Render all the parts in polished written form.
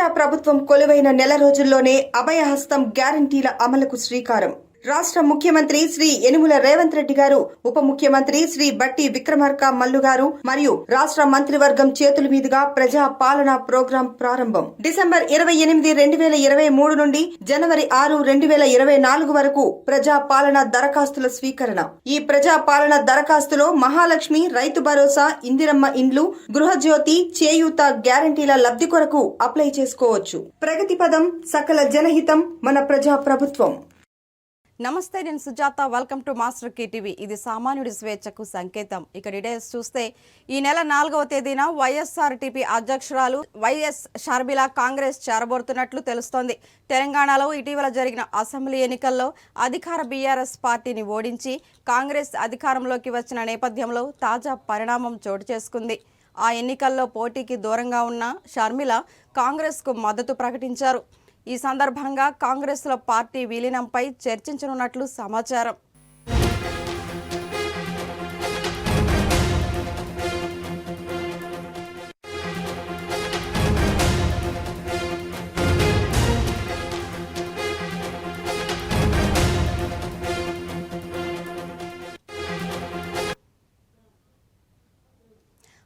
ప్రజా ప్రభుత్వం కొలువైన నెల రోజుల్లోనే అభయహస్తం గ్యారంటీల అమలుకు శ్రీకారం. రాష్ట్ర ముఖ్యమంత్రి శ్రీ యనుమల రేవంత్ రెడ్డి గారు, ఉప ముఖ్యమంత్రి శ్రీ బట్టి విక్రమార్క మల్లు గారు మరియు రాష్ట్ర మంత్రివర్గం చేతుల మీదుగా ప్రజా పాలన ప్రోగ్రాం ప్రారంభం. డిసెంబర్ 28, 2023 నుండి జనవరి 6, 2024 వరకు ప్రజా పాలన దరఖాస్తుల స్వీకరణ. ఈ ప్రజా పాలన దరఖాస్తులో మహాలక్ష్మి, రైతు భరోసా, ఇందిరమ్మ ఇండ్లు, గృహజ్యోతి, చేయూత గ్యారంటీల లబ్ధి కొరకు అప్లై చేసుకోవచ్చు. ప్రగతి పదం, సకల జనహితం, మన ప్రజా ప్రభుత్వం. నమస్తే, నేను Sujatha. Welcome to master TV. ఇది సామాన్యుడి స్వేచ్ఛకు సంకేతం. ఇక డీటెయిల్స్ చూస్తే, ఈ నెల 4వ తేదీన వైఎస్ఆర్టీపీ అధ్యక్షురాలు వైఎస్ షర్మిల కాంగ్రెస్ చేరబోతున్నట్లు తెలుస్తోంది. తెలంగాణలో ఇటీవల జరిగిన అసెంబ్లీ ఎన్నికల్లో అధికార బీఆర్ఎస్ పార్టీని ఓడించి కాంగ్రెస్ అధికారంలోకి వచ్చిన నేపథ్యంలో తాజా పరిణామం చోటు చేసుకుంది. ఆ ఎన్నికల్లో పోటీకి దూరంగా ఉన్న షర్మిల కాంగ్రెస్కు మద్దతు ప్రకటించారు. ఈ సందర్భంగా కాంగ్రెస్లో పార్టీ విలీనంపై చర్చించనున్నట్లు సమాచారం.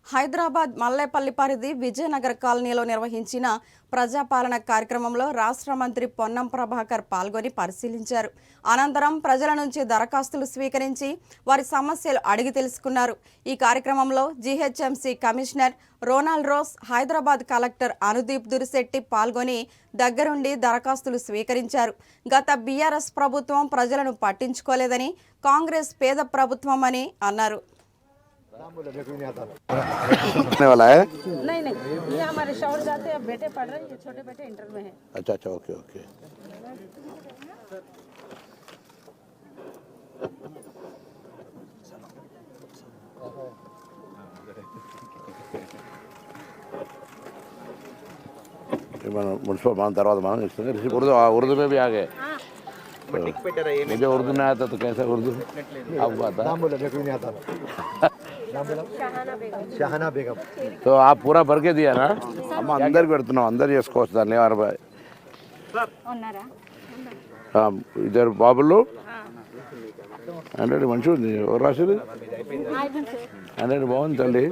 హైదరాబాద్ మల్లేపల్లి పరిధి విజయనగర్ కాలనీలో నిర్వహించిన ప్రజాపాలన కార్యక్రమంలో రాష్ట్ర మంత్రి పొన్నం ప్రభాకర్ పాల్గొని పరిశీలించారు. అనంతరం ప్రజల నుంచి దరఖాస్తులు స్వీకరించి వారి సమస్యలు అడిగి తెలుసుకున్నారు. ఈ కార్యక్రమంలో GHMC commissioner Ronald Ross, Hyderabad collector Anudeep Durishetty పాల్గొని దగ్గరుండి దరఖాస్తులు స్వీకరించారు. గత బీఆర్ఎస్ ప్రభుత్వం ప్రజలను పట్టించుకోలేదని, కాంగ్రెస్ పేద ప్రభుత్వం అని అన్నారు. वाला है? नहीं, ये हमारे शौहर जाते हैं, बेटे पढ़ रहे हैं, ये छोटे बेटे इंटर में हैं। अच्छा, ओके। मुझको मान తర్వాత మనం ఇస్తుంది. उर्दू में भी आ गए. मुझे उर्दू नहीं आता तो कैसे उर्दू आप बता. షహానా బేగం. तो आप पूरा भर के दिया ना? అమ్మ అందరికి పెడుతున్నాం, అందరు చేసుకోవచ్చు దాన్ని. ఇద్దరు బాబులు 100 మంచిగా ఉంది. ఎవరు రాసేది 100 బాగుంది తల్లి.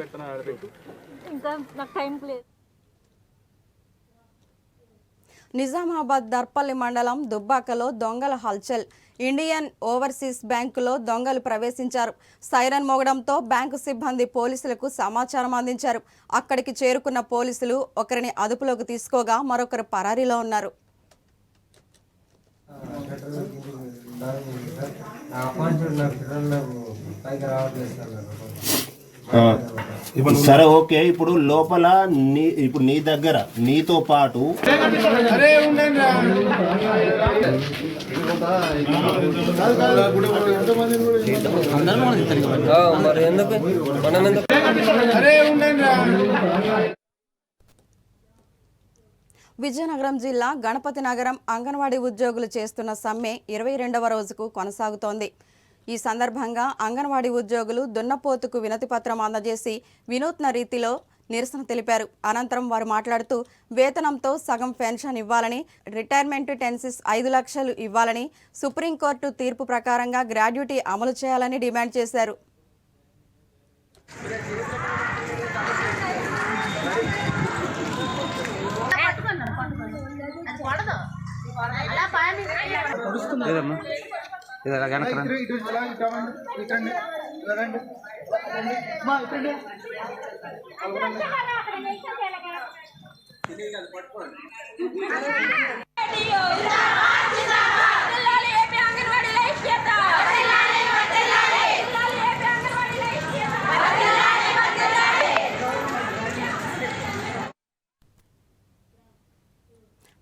నిజామాబాద్ దర్పల్లి మండలం దుబ్బాకలో దొంగల హల్చల్. ఇండియన్ ఓవర్సీస్ బ్యాంకులో దొంగలు ప్రవేశించారు. సైరన్ మోగడంతో బ్యాంకు సిబ్బంది పోలీసులకు సమాచారం అందించారు. అక్కడికి చేరుకున్న పోలీసులు ఒకరిని అదుపులోకి తీసుకోగా మరొకరు పరారీలో ఉన్నారు. సరే, ఓకే. ఇప్పుడు లోపల ఇప్పుడు నీ దగ్గర నీతో పాటు విజయనగరం జిల్లా గణపతి నగరం అంగన్వాడీ ఉద్యోగులు చేస్తున్న సమ్మె 22వ రోజుకు కొనసాగుతోంది. ఈ సందర్భంగా అంగన్వాడీ ఉద్యోగులు దున్నపోతుకు వినతి పత్రం అందజేసి వినూత్న రీతిలో నిరసన తెలిపారు. అనంతరం వారు మాట్లాడుతూ వేతనంతో సగం పెన్షన్ ఇవ్వాలని, రిటైర్మెంట్ టెన్సిస్ 5 లక్షలు ఇవ్వాలని, సుప్రీంకోర్టు తీర్పు ప్రకారంగా గ్రాడ్యుటీ అమలు చేయాలని డిమాండ్ చేశారు.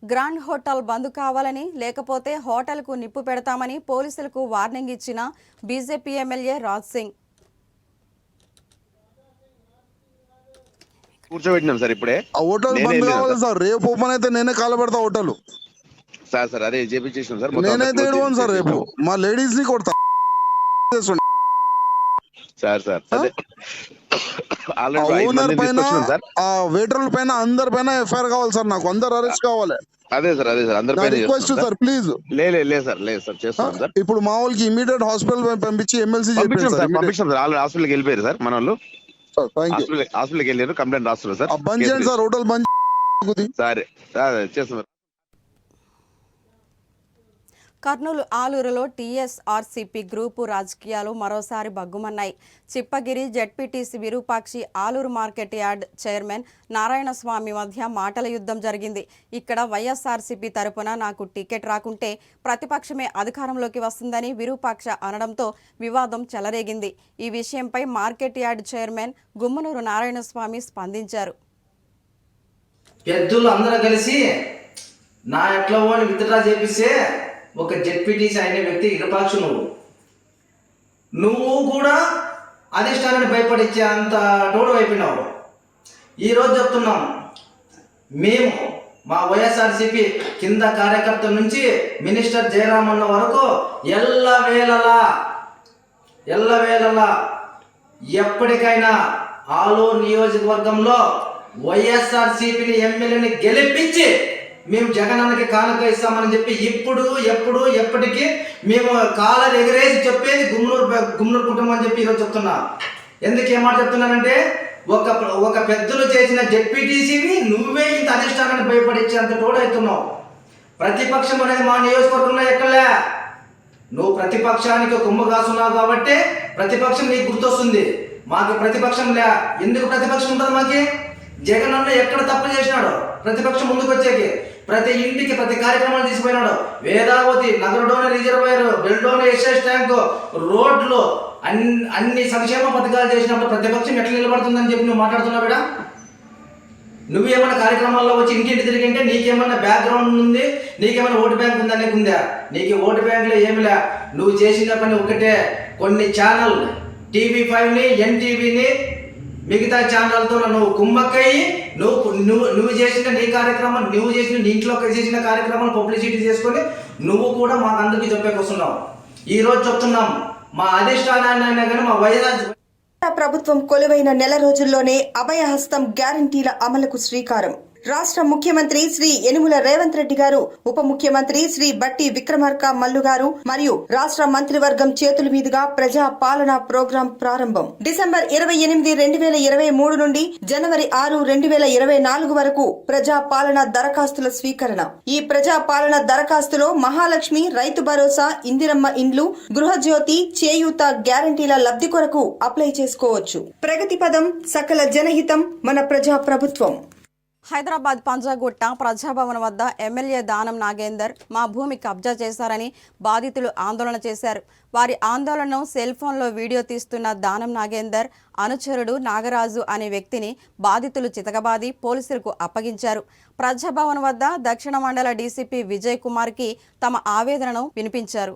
గ్రాండ్ హోటల్ బంద్ కావాలని, లేకపోతే హోటల్కు నిప్పు పెడతామని పోలీసులకు వార్నింగ్ ఇచ్చిన బీజేపీ ఎమ్మెల్యే రాజ్ సింగ్. కూర్చోబెట్టినాం సార్. ఇప్పుడే హోటల్ బంద్ కావాలి సార్. రేపు ఓపెన్ అయితే నేనే కాలబెడతా హోటల్. సార్ అదే చేపించేసినాం సార్. నేనైతే ఏడవను సార్. రేపు మా లేడీస్ ని కొడతా సార్. ఆల్రెడీ ఓనర్ పైన సార్. ఆ వెయిటర్ల పైన అందరి పైన ఎఫ్ఐఆర్ కావాలి సార్, నాకు అందరు అరెస్ట్ కావాలి. అదే సార్ అందరి నా పైన రిక్వెస్ట్ చేస్తున్నాం సార్, ప్లీజ్. లేదు సార్ చేస్తాం సార్. ఇప్పుడు మా వాళ్ళకి ఇమీడియట్ హాస్పిటల్ పంపించి ఎమ్మెల్సీ పంపించాం సార్ ఆల్రెడీ హాస్పిటల్కి వెళ్ళిపోయారు సార్. మన వాళ్ళు హాస్పిటల్కి వెళ్ళారు, కంప్లైంట్ రాస్తున్నారు సార్. బంద్ చేయండి సార్, హోటల్ బంద్. సరే చేస్తాం. కర్నూలు ఆలూరులో టీఎస్ఆర్సీపీ గ్రూపు రాజకీయాలు మరోసారి బగ్గుమన్నాయి. Chippagiri ZPTC Virupakshi Aluru market yard chairman Narayanaswamy మధ్య మాటల యుద్ధం జరిగింది. ఇక్కడ వైఎస్ఆర్సీపీ తరపున నాకు టికెట్ రాకుంటే ప్రతిపక్షమే అధికారంలోకి వస్తుందని విరూపాక్ష అనడంతో వివాదం చెలరేగింది. ఈ విషయంపై market yard chairman Gummanur Narayanaswamy స్పందించారు. పెద్దలు అందరూ కలిసి నా ఎట్లా ఓని విత్డ్రా చేపిస్తే ఒక జెడ్పీటీసీ అయిన వ్యక్తి విరూపాక్ష నువ్వు కూడా అధిష్టానాన్ని భయపడించే అంత టోడు అయిపోయినావు. ఈరోజు చెప్తున్నాం, మేము మా వైఎస్ఆర్సీపీ కింద కార్యకర్తల నుంచి మినిస్టర్ జయరామన్న వరకు ఎల్లవేళలా ఎప్పటికైనా ఆలూరు నియోజకవర్గంలో వైఎస్ఆర్సీపీని ఎమ్మెల్యేని గెలిపించి మేము జగనన్నకి కానుక ఇస్తామని చెప్పి ఎప్పటికీ మేము కాలర్ ఎగరేసి చెప్పేది గుమ్మనూరు కుటుంబం అని చెప్పి ఈరోజు చెప్తున్నా. ఎందుకు ఏమాట చెప్తున్నానంటే ఒక పెద్దలు చేసిన జెడ్పీటీసీని నువ్వే ఇంత అధిష్టానాన్ని భయపడించే అంత తోడవుతున్నావు. ప్రతిపక్షం అనేది మా నియోజకవర్గంలో ఎక్కలే. నువ్వు ప్రతిపక్షానికి కొమ్ము కాసున్నావు కాబట్టి ప్రతిపక్షం నీకు గుర్తొస్తుంది. మాకు ప్రతిపక్షం లే. ఎందుకు ప్రతిపక్షం ఉంటుంది? మాకి జగన్ అన్న ఎక్కడ తప్పు చేసినాడు ప్రతిపక్షం ముందుకు వచ్చేకి? ప్రతి ఇంటికి ప్రతి కార్యక్రమాలు తీసుకుపోయినాడు. వేదావతి, నగరడోని రిజర్వాయర్, బెల్డోని ఎస్ఎస్ ట్యాంకు, రోడ్లు, అన్ని సంక్షేమ పథకాలు చేసినప్పుడు ప్రతిపక్షం ఎట్లా నిలబడుతుందని చెప్పి నువ్వు మాట్లాడుతున్నావు బిడా. నువ్వేమన్నా కార్యక్రమాల్లో వచ్చి ఇంటింటి తిరిగింటే నీకేమన్నా బ్యాక్గ్రౌండ్ ఉంది, నీకేమన్నా ఓటు బ్యాంక్ ఉందా? నీకుందా? నీకు ఓటు బ్యాంకులో ఏమిలే. నువ్వు చేసిన పని ఒకటే, కొన్ని ఛానల్ TV5ని, NTVని, మిగతా ఛానల్తో నువ్వు కుమ్మక్కయ్యి నువ్వు చేసిన నీ కార్యక్రమం, నువ్వు చేసిన నీ ఇంట్లో చేసిన కార్యక్రమాలు పబ్లిసిటీ చేసుకొని నువ్వు కూడా మాకు అందరికీ చెప్పేకొస్తున్నావు. ఈరోజు చెప్తున్నాం, మా అధిష్టానాన్ని అయినా కానీ మా వైఎస్ ప్రభుత్వం కొలువైన నెల రోజుల్లోనే అభయహస్తం గ్యారంటీల అమలుకు శ్రీకారం. రాష్ట్ర ముఖ్యమంత్రి శ్రీ యనుమల రేవంత్ రెడ్డి గారు, ఉప ముఖ్యమంత్రి శ్రీ బట్టి విక్రమార్క మల్లు గారు మరియు రాష్ట్ర మంత్రివర్గం చేతుల మీదుగా ప్రజా పాలన ప్రోగ్రాం ప్రారంభం. డిసెంబర్ 28, 2023 నుండి జనవరి 6, 2024 వరకు ప్రజా పాలన దరఖాస్తుల స్వీకరణ. ఈ ప్రజా పాలన దరఖాస్తులో మహాలక్ష్మి, రైతు భరోసా, ఇందిరమ్మ ఇండ్లు, గృహజ్యోతి, చేయూత గ్యారంటీల లబ్ధి కొరకు అప్లై చేసుకోవచ్చు. ప్రగతి పదం, సకల జనహితం, మన ప్రజా ప్రభుత్వం. హైదరాబాద్ పంజాగుట్ట ప్రజాభవన్ వద్ద ఎమ్మెల్యే దానం నాగేందర్ మా భూమి కబ్జా చేశారని బాధితులు ఆందోళన చేశారు. వారి ఆందోళనను సెల్ ఫోన్లో వీడియో తీస్తున్న దానం నాగేందర్ అనుచరుడు నాగరాజు అనే వ్యక్తిని బాధితులు చితకబాది పోలీసులకు అప్పగించారు. ప్రజాభవన్ వద్ద దక్షిణ మండల డీసీపీ విజయ్ కుమార్కి తమ ఆవేదనను వినిపించారు.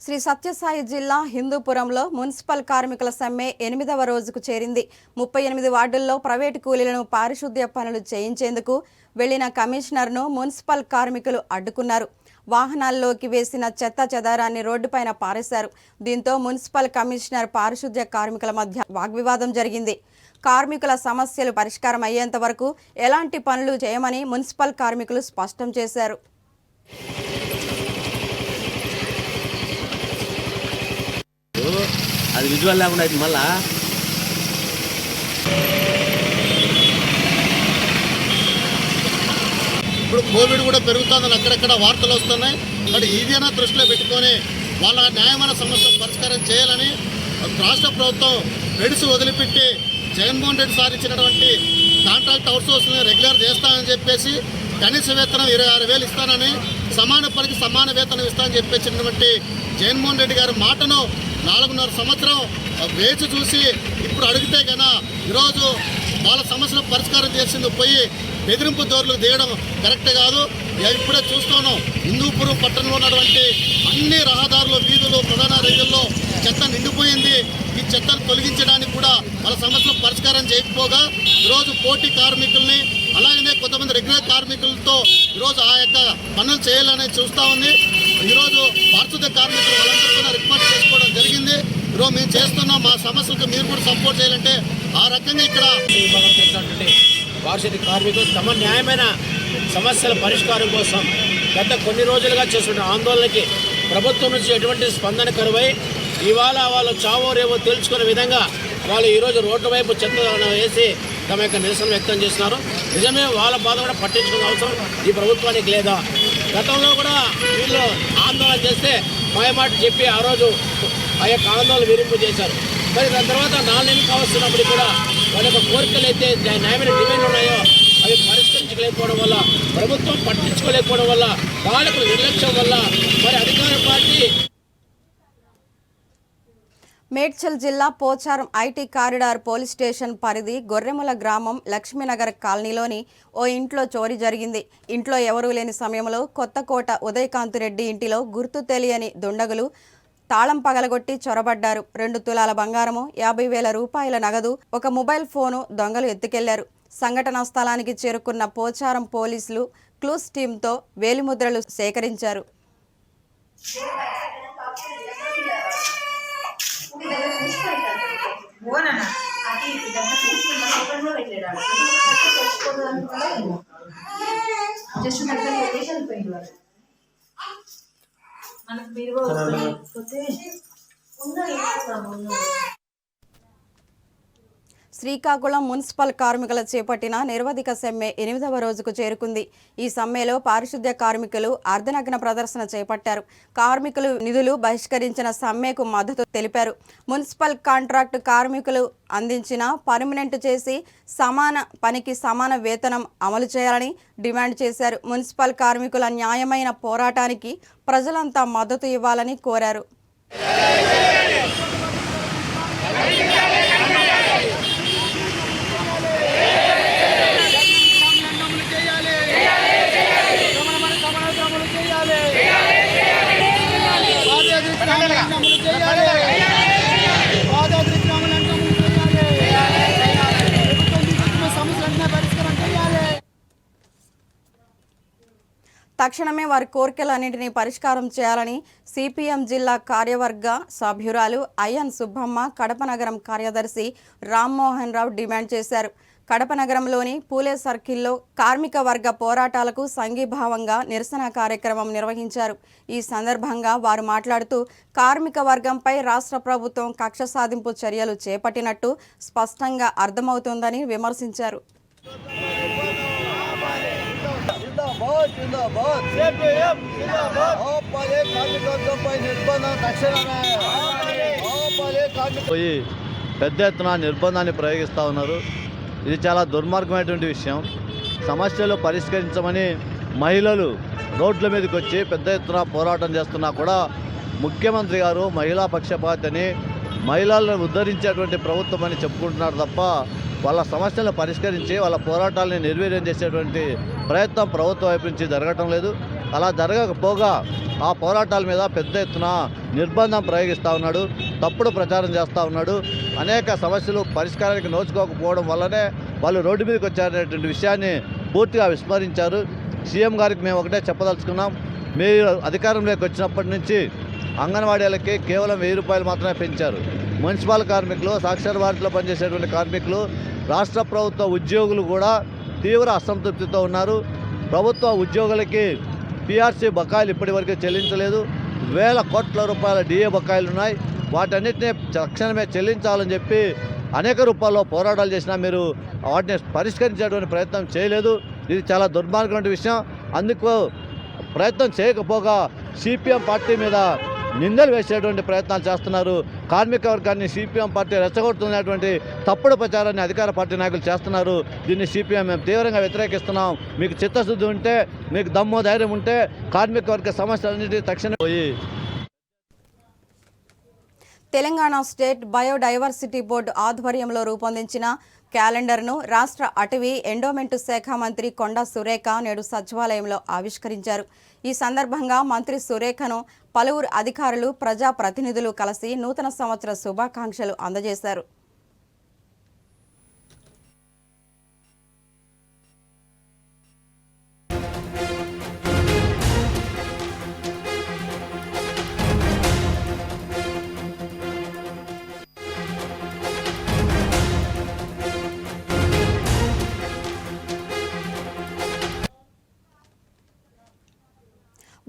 శ్రీ సత్యసాయి జిల్లా హిందూపురంలో మున్సిపల్ కార్మికుల సమ్మె 8వ రోజుకు చేరింది. 38 వార్డుల్లో ప్రైవేటు కూలీలను పారిశుద్ధ్య పనులు చేయించేందుకు వెళ్లిన కమిషనర్ను మున్సిపల్ కార్మికులు అడ్డుకున్నారు. వాహనాల్లోకి వేసిన చెత్త చెదారాన్ని రోడ్డుపైన పారేశారు. దీంతో మున్సిపల్ కమిషనర్ పారిశుద్ధ్య కార్మికుల మధ్య వాగ్వివాదం జరిగింది. కార్మికుల సమస్యలు పరిష్కారం అయ్యేంత వరకు ఎలాంటి పనులు చేయమని మున్సిపల్ కార్మికులు స్పష్టం చేశారు. అది విజువల్ లేకుండా అయితే మళ్ళా ఇప్పుడు కోవిడ్ కూడా పెరుగుతుందని అక్కడక్కడ వార్తలు వస్తున్నాయి. మరి ఇదేనా దృష్టిలో పెట్టుకొని వాళ్ళ న్యాయమైన సమస్యలు పరిష్కారం చేయాలని రాష్ట్ర ప్రభుత్వం మెడిసి వదిలిపెట్టి జగన్మోహన్ రెడ్డి సార్ ఇచ్చినటువంటి కాంట్రాక్ట్ అవుట్సోర్సింగ్ రెగ్యులర్ చేస్తానని చెప్పేసి కనీస వేతనం 26,000 ఇస్తానని సమాన పనికి సమాన వేతనం ఇస్తామని చెప్పేసినటువంటి జగన్మోహన్ రెడ్డి గారి మాటను 4.5 సంవత్సరం వేచి చూసి ఇప్పుడు అడిగితే కన్నా ఈరోజు వాళ్ళ సమస్యల పరిష్కారం చేసింది పోయి బెదిరింపు దోర్లకు దిగడం కరెక్ట్ కాదు. ఇప్పుడే చూస్తున్నాం, హిందూపురం పట్టణంలో ఉన్నటువంటి అన్ని రహదారులు, వీధులు, ప్రధాన రైతుల్లో చెత్త నిండిపోయింది. ఈ చెత్తను తొలగించడానికి కూడా వాళ్ళ సమస్యలు పరిష్కారం చేయకపోగా ఈరోజు పోటీ కార్మికుల్ని అలాగనే కొంతమంది రెగ్యులర్ కార్మికులతో ఈరోజు ఆ యొక్క పనులు చేయాలని చూస్తూ ఉంది. ఈరోజు పారిశుద్ధ్య కార్మికులు వాళ్ళందరూ కూడా రిక్వెస్ట్ చేసుకోవడం జరిగింది. ఈరోజు మేము చేస్తున్నాం, మా సమస్యలకు మీరు కూడా సపోర్ట్ చేయాలంటే ఆ రకంగా ఇక్కడ పారిశుద్ధ్య కార్మికులు తమ న్యాయమైన సమస్యల పరిష్కారం కోసం గత కొన్ని రోజులుగా చేస్తున్న ఆందోళనకి ప్రభుత్వం నుంచి ఎటువంటి స్పందన కరువై ఇవాళ వాళ్ళు చావో రేవో తెలుసుకునే విధంగా వాళ్ళు ఈరోజు రోడ్ల వైపు చెత్త వేసి తమ యొక్క నిరసన వ్యక్తం చేస్తున్నారు. నిజమే, వాళ్ళ బాధ కూడా పట్టించుకునే అవసరం ఈ ప్రభుత్వానికి లేదా? గతంలో కూడా వీళ్ళు ఆందోళన చేస్తే మాయమాట చెప్పి ఆ రోజు ఆ యొక్క ఆందోళన విరింపు చేశారు. మరి దాని తర్వాత 4 నెలలు కావస్తున్నప్పుడు కూడా వాళ్ళ యొక్క కోరికలు అయితే న్యాయమైన డిమాండ్లు ఉన్నాయో అవి పరిష్కరించలేకపోవడం వల్ల, ప్రభుత్వం పట్టించుకోలేకపోవడం వల్ల, పాలకుల నిర్లక్ష్యం వల్ల మరి అధికార పార్టీ మేడ్చల్ జిల్లా Pocharam IT corridor police station పరిధి గొర్రెముల గ్రామం లక్ష్మీనగర్ కాలనీలోని ఓ ఇంట్లో చోరీ జరిగింది. ఇంట్లో ఎవరూ లేని సమయంలో కొత్తకోట ఉదయకాంత్ రెడ్డి ఇంటిలో గుర్తు తెలియని దుండగులు తాళం పగలగొట్టి చొరబడ్డారు. 2 తులాల బంగారము, 50,000 రూపాయల నగదు, ఒక మొబైల్ ఫోను దొంగలు ఎత్తుకెళ్లారు. సంఘటనా స్థలానికి చేరుకున్న పోచారం పోలీసులు క్లూస్ టీంతో వేలిముద్రలు సేకరించారు. శ్రీకాకుళం మున్సిపల్ కార్మికులు చేపట్టిన నిరవధిక సమ్మె 8వ రోజుకు చేరుకుంది. ఈ సమ్మెలో పారిశుద్ధ్య కార్మికులు అర్ధనగ్న ప్రదర్శన చేపట్టారు. కార్మికులు నిధులు బహిష్కరించిన సమ్మెకు మద్దతు తెలిపారు. మున్సిపల్ కాంట్రాక్టు కార్మికులు అందించిన పర్మనెంట్ చేసి సమాన పనికి సమాన వేతనం అమలు చేయాలని డిమాండ్ చేశారు. మున్సిపల్ కార్మికుల న్యాయమైన పోరాటానికి ప్రజలంతా మద్దతు ఇవ్వాలని కోరారు. తక్షణమే వారి కోరికలన్నింటినీ పరిష్కారం చేయాలని సిపిఎం జిల్లా కార్యవర్గ సభ్యురాలు ఐఎన్ సుబ్బమ్మ, కడప నగరం కార్యదర్శి రామ్మోహన్ రావు డిమాండ్ చేశారు. కడప నగరంలోని పూలే సర్కిల్లో కార్మిక వర్గ పోరాటాలకు సంఘీభావంగా నిరసన కార్యక్రమం నిర్వహించారు. ఈ సందర్భంగా వారు మాట్లాడుతూ కార్మిక వర్గంపై రాష్ట్ర ప్రభుత్వం కక్ష సాధింపు చర్యలు చేపట్టినట్టు స్పష్టంగా అర్థమవుతోందని విమర్శించారు. పోయి పెద్ద ఎత్తున నిర్బంధాన్ని ప్రయోగిస్తూ ఉన్నారు. ఇది చాలా దుర్మార్గమైనటువంటి విషయం. సమస్యలు పరిష్కరించమని మహిళలు రోడ్ల మీదకి వచ్చి పెద్ద ఎత్తున పోరాటం చేస్తున్నా కూడా ముఖ్యమంత్రి గారు మహిళా పక్షపాతని, మహిళలను ఉద్ధరించేటువంటి ప్రభుత్వం అని చెప్పుకుంటున్నారు తప్ప వాళ్ళ సమస్యలను పరిష్కరించి వాళ్ళ పోరాటాలని నిర్వీర్యం చేసేటువంటి ప్రయత్నం ప్రభుత్వం వైపు నుంచి జరగటం లేదు. అలా జరగకపోగా ఆ పోరాటాల మీద పెద్ద ఎత్తున నిర్బంధం ప్రయోగిస్తూ ఉన్నాడు, తప్పుడు ప్రచారం చేస్తూ ఉన్నాడు. అనేక సమస్యలు పరిష్కారానికి నోచుకోకపోవడం వల్లనే వాళ్ళు రోడ్డు మీదకి వచ్చారనేటువంటి విషయాన్ని పూర్తిగా విస్మరించారు. సీఎం గారికి మేము ఒకటే చెప్పదలుచుకున్నాం, మీరు అధికారంలోకి వచ్చినప్పటి నుంచి అంగన్వాడీలకి కేవలం 1000 రూపాయలు మాత్రమే పెంచారు. మున్సిపల్ కార్మికులు, సాక్షర భారతిలో పనిచేసేటువంటి కార్మికులు, రాష్ట్ర ప్రభుత్వ ఉద్యోగులు కూడా తీవ్ర అసంతృప్తితో ఉన్నారు. ప్రభుత్వ ఉద్యోగులకి పిఆర్సీ బకాయిలు ఇప్పటివరకు చెల్లించలేదు. 1000 కోట్ల రూపాయల డిఏ బకాయిలు ఉన్నాయి. వాటన్నిటినీ తక్షణమే చెల్లించాలని చెప్పి అనేక రూపాల్లో పోరాటాలు చేసినా మీరు వాటిని పరిష్కరించేటువంటి ప్రయత్నం చేయలేదు. ఇది చాలా దుర్మార్గమైన విషయం. అందుకు ప్రయత్నం చేయకపోగా సిపిఎం పార్టీ మీద నిందలు వేసేటువంటి ప్రయత్నాలు చేస్తున్నారు. కార్మిక వర్గాన్ని సిపిఎం పార్టీ రెచ్చగొడుతున్నటువంటి తప్పుడు ప్రచారాన్ని అధికార పార్టీ నాయకులు చేస్తున్నారు. దీన్ని సిపిఎం మేము తీవ్రంగా వ్యతిరేకిస్తున్నాం. మీకు చిత్తశుద్ధి ఉంటే, మీకు దమ్ము ధైర్యం ఉంటే కార్మిక వర్గ సమస్యలన్నింటినీ తక్షణం పోయి తెలంగాణ స్టేట్ బయోడైవర్సిటీ బోర్డు ఆధ్వర్యంలో రూపొందించిన క్యాలెండర్ను రాష్ట్ర అటవీ ఎండోమెంటు శాఖ మంత్రి కొండా సురేఖ నేడు సచివాలయంలో ఆవిష్కరించారు. ఈ సందర్భంగా మంత్రి సురేఖను పలువురు అధికారులు, ప్రజాప్రతినిధులు కలిసి నూతన సంవత్సర శుభాకాంక్షలు అందజేశారు.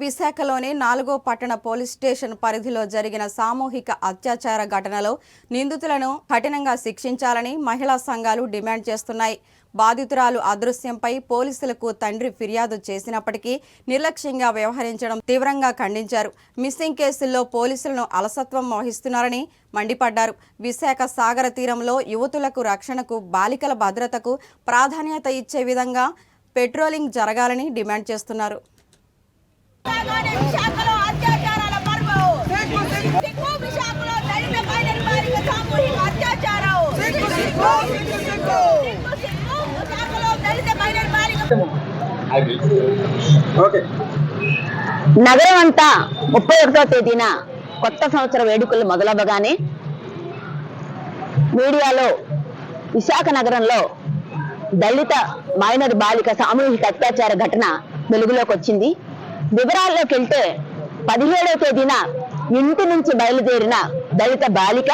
విశాఖలోని 4వ పట్టణ పోలీస్ స్టేషన్ పరిధిలో జరిగిన సామూహిక అత్యాచార ఘటనలో నిందితులను కఠినంగా శిక్షించాలని మహిళా సంఘాలు డిమాండ్ చేస్తున్నాయి. బాధితురాలు అదృశ్యంపై పోలీసులకు తండ్రి ఫిర్యాదు చేసినప్పటికీ నిర్లక్ష్యంగా వ్యవహరించడం తీవ్రంగా ఖండించారు. మిస్సింగ్ కేసుల్లో పోలీసులను అలసత్వం వహిస్తున్నారని మండిపడ్డారు. విశాఖ సాగర తీరంలో యువతులకు రక్షణకు, బాలికల భద్రతకు ప్రాధాన్యత ఇచ్చే విధంగా పెట్రోలింగ్ జరగాలని డిమాండ్ చేస్తున్నారు. విశాఖలో అత్యాచారాల పర్వం విశాఖలో దళిత మైనర్ బాలిక సామూహిక అత్యాచారం విశాఖలో దళిత మైనర్ బాలిక నగరం అంతా 31వ తేదీన కొత్త సంవత్సర వేడుకలు మొదలవ్వగానే మీడియాలో విశాఖ నగరంలో దళిత మైనర్ బాలిక సామూహిక అత్యాచార ఘటన వెలుగులోకి వచ్చింది. వివరాల్లోకి వెళ్తే 17వ తేదీన ఇంటి నుంచి బయలుదేరిన దళిత బాలిక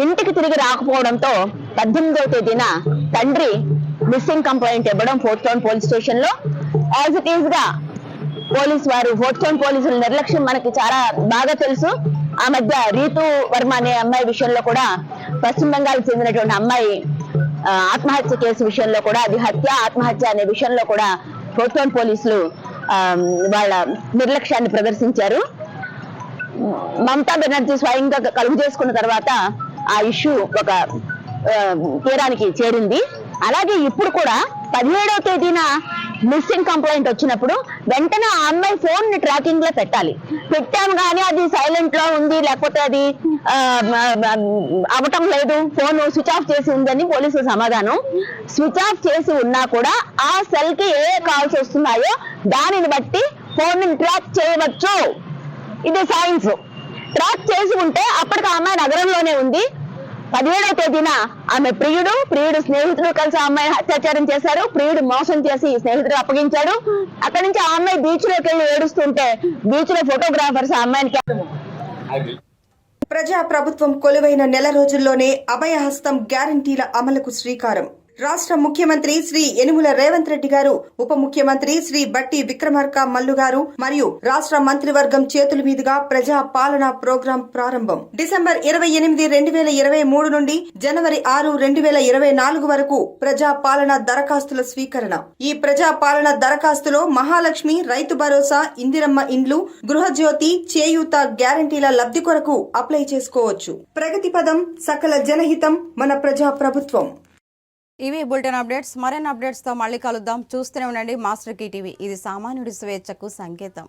ఇంటికి తిరిగి రాకపోవడంతో 18వ తేదీన తండ్రి మిస్సింగ్ కంప్లైంట్ ఇవ్వడం ఫోర్త్ టౌన్ పోలీస్ స్టేషన్ లో. యాజ్ ఇట్ ఈస్ గా పోలీస్ వారు, ఫోర్త్ టౌన్ పోలీసుల నిర్లక్ష్యం మనకి చాలా బాగా తెలుసు. ఆ మధ్య రీతు వర్మ అనే అమ్మాయి విషయంలో కూడా, పశ్చిమ బెంగాల్ చెందినటువంటి అమ్మాయి ఆత్మహత్య కేసు విషయంలో కూడా, అది హత్య ఆత్మహత్య అనే విషయంలో కూడా ఫోర్త్ టౌన్ పోలీసులు వాళ్ళ నిర్లక్ష్యాన్ని ప్రదర్శించారు. మమతా బెనర్జీ స్వయంగా కలుగు చేసుకున్న తర్వాత ఆ ఇష్యూ ఒక తీరానికి చేరింది. అలాగే ఇప్పుడు కూడా 17వ తేదీన మిస్సింగ్ కంప్లైంట్ వచ్చినప్పుడు వెంటనే ఆ అమ్మాయి ఫోన్ ని ట్రాకింగ్ లో పెట్టాలి. పెట్టాము కానీ అది సైలెంట్ లో ఉంది, లేకపోతే అది అవటం లేదు, ఫోన్ స్విచ్ ఆఫ్ చేసి ఉందని పోలీసుల సమాధానం. స్విచ్ ఆఫ్ చేసి ఉన్నా కూడా ఆ సెల్ కి ఏ కాల్స్ వస్తున్నాయో దానిని బట్టి ఫోన్ ని ట్రాక్ చేయవచ్చు. ఇది సైన్స్. ట్రాక్ చేసి ఉంటే అప్పటికి ఆ అమ్మాయి నగరంలోనే ఉంది. 17వ తేదీన ఆమె ప్రియుడు స్నేహితుడు కలిసి ఆ అమ్మాయిని అత్యాచారం చేశారు. ప్రియుడు మోసం చేసి స్నేహితుడు అప్పగించాడు. అక్కడి నుంచి ఆ అమ్మాయి బీచ్ లోకి వెళ్ళి ఏడుస్తుంటే బీచ్ లో ఫోటోగ్రాఫర్స్ ఆ అమ్మాయిని. ప్రజా ప్రభుత్వం కొలువైన నెల రోజుల్లోనే అభయహస్తం గ్యారంటీల అమలుకు శ్రీకారం. రాష్ట్ర ముఖ్యమంత్రి శ్రీ యనుమల రేవంత్ రెడ్డి గారు, ఉప ముఖ్యమంత్రి శ్రీ బట్టి విక్రమార్క మల్లు గారు మరియు రాష్ట్ర మంత్రివర్గం చేతుల మీదుగా ప్రజా పాలన ప్రోగ్రాం ప్రారంభం. డిసెంబర్ 28, 2023 నుండి జనవరి 6, 2024 వరకు ప్రజా పాలన దరఖాస్తుల స్వీకరణ. ఈ ప్రజా పాలన దరఖాస్తులో మహాలక్ష్మి, రైతు భరోసా, ఇందిరమ్మ ఇండ్లు, గృహజ్యోతి, చేయూత గ్యారంటీల లబ్ధి కొరకు అప్లై చేసుకోవచ్చు. ప్రగతి పదం, సకల జనహితం, మన ప్రజా ప్రభుత్వం. ఇవి బులెటిన్ అప్డేట్స్. మరిన్ని అప్డేట్స్ తో మళ్ళీ కలుద్దాం. చూస్తూనే ఉండండి మాస్టర్ కీ టీవీ. ఇది సామాన్యుడి స్వేచ్ఛకు సంకేతం.